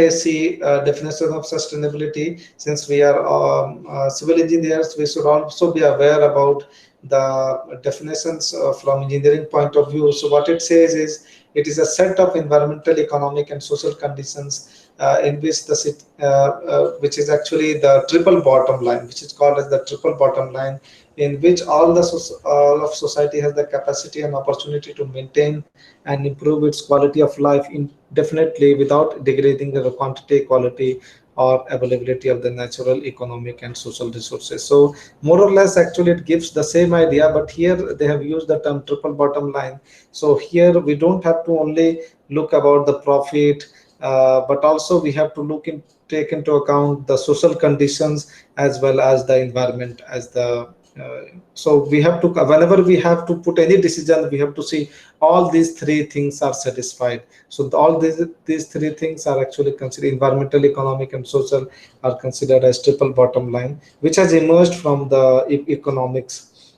see definition of sustainability, since we are civil engineers, we should also be aware about the definitions from engineering point of view. So what it says is, it is a set of environmental, economic, and social conditions in which which is actually the triple bottom line, which is called as the triple bottom line, in which all of society has the capacity and opportunity to maintain and improve its quality of life indefinitely without degrading the quantity, quality, or availability of the natural, economic, and social resources. So more or less, actually, it gives the same idea, but here they have used the term triple bottom line. So here we don't have to only look about the profit, but also we have to take into account the social conditions as well as the environment as the so we have to, whenever we have to put any decision, we have to see all these three things are satisfied. So all these three things are actually considered, environmental, economic, and social, are considered as triple bottom line, which has emerged from the economics.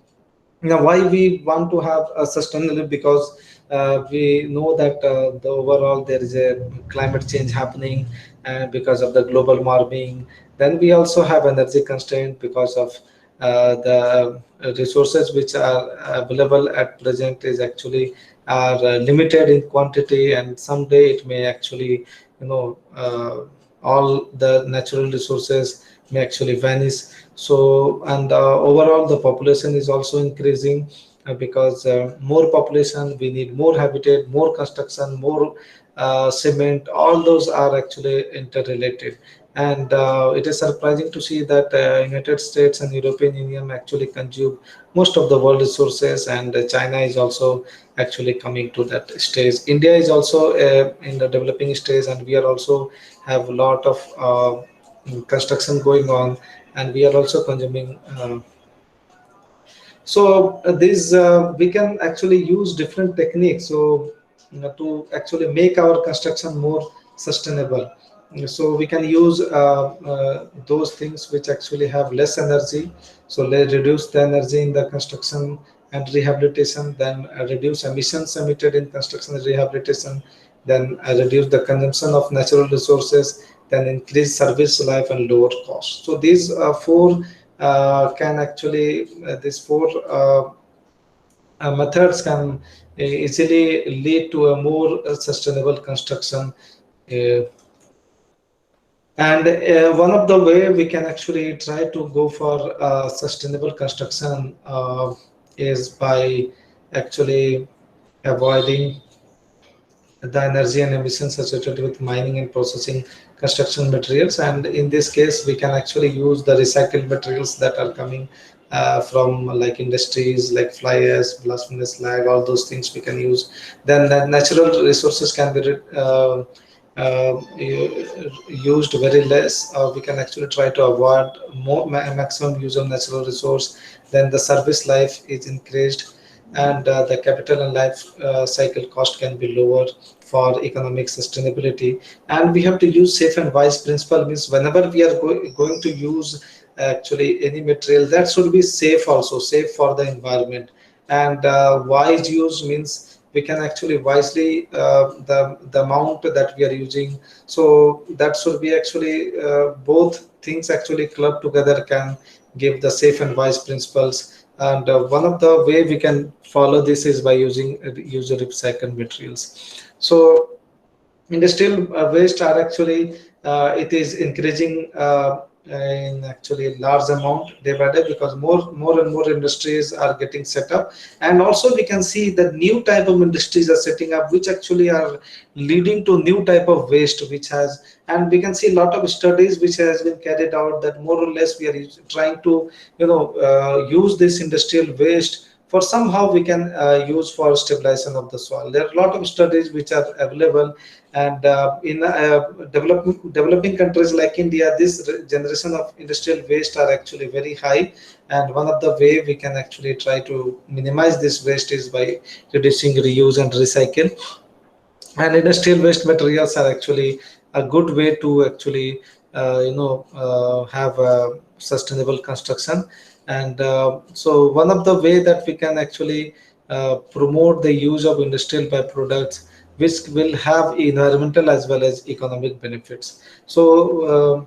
Now, why we want to have a sustainable? Because we know that the overall there is a climate change happening, and because of the global warming. Then we also have energy constraint because of the resources which are available at present is actually are limited in quantity, and someday it may actually, all the natural resources may actually vanish. So, and overall the population is also increasing, because more population, we need more habitat, more construction, more cement. All those are actually interrelated. And it is surprising to see that United States and European Union actually consume most of the world resources, and China is also actually coming to that stage. India is also in the developing stage, and we are also have a lot of construction going on, and we are also consuming. These we can actually use different techniques, so to actually make our construction more sustainable. So we can use those things which actually have less energy. So let's reduce the energy in the construction and rehabilitation, then reduce emissions emitted in construction and rehabilitation, then reduce the consumption of natural resources, then increase service life and lower cost. So these four can actually these four methods can easily lead to a more sustainable construction. uh, and one of the way we can actually try to go for sustainable construction is by actually avoiding the energy and emissions associated with mining and processing construction materials. And in this case, we can actually use the recycled materials that are coming from like industries like fly ash, blast furnace slag, all those things we can use. Then the natural resources can be used very less. We can actually try to avoid maximum use of natural resource. Then the service life is increased, and the capital and life cycle cost can be lower for economic sustainability. And we have to use safe and wise principle, means whenever we are going to use actually any material, that should be safe, also safe for the environment. And wise use means we can actually wisely the amount that we are using. So that should be actually both things actually club together can give the safe and wise principles. And one of the way we can follow this is by using use of recycled materials. So industrial waste are actually it is increasing in actually large amount day by day, because more and more industries are getting set up. And also we can see that new type of industries are setting up, which actually are leading to new type of waste which has. And we can see a lot of studies which has been carried out that more or less we are trying to use this industrial waste for somehow we can use for stabilization of the soil. There are a lot of studies which are available. And in developing countries like India, this generation of industrial waste are actually very high. And one of the way we can actually try to minimize this waste is by reducing reuse and recycle. And industrial waste materials are actually a good way to actually have a sustainable construction. And so one of the way that we can actually promote the use of industrial byproducts, which will have environmental as well as economic benefits. So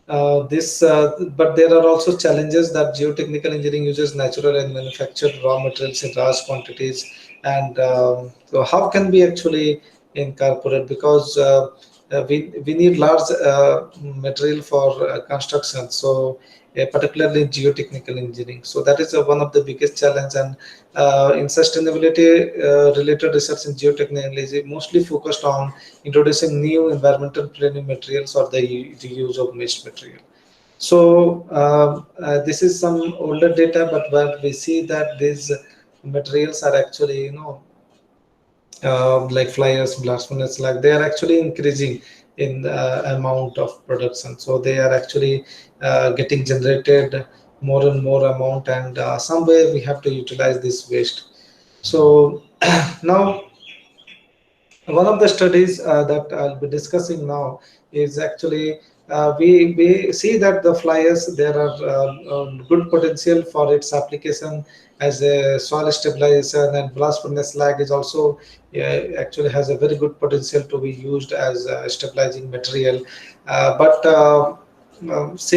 but there are also challenges that geotechnical engineering uses natural and manufactured raw materials in large quantities. And so how can we actually incorporate? Because we need large material for construction. So particularly in geotechnical engineering. So that is one of the biggest challenge. And in sustainability related research in geotechnology, mostly focused on introducing new environmental friendly materials or the use of waste material. So this is some older data, but what we see that these materials are actually, like fly ash, blast furnace, like they are actually increasing in the amount of production. So they are actually getting generated more and more amount, and some way we have to utilize this waste. So now one of the studies that I'll be discussing now is actually we see that the flyers there are good potential for its application as a soil stabilization, and blast furnace slag is also actually has a very good potential to be used as a stabilizing material. But since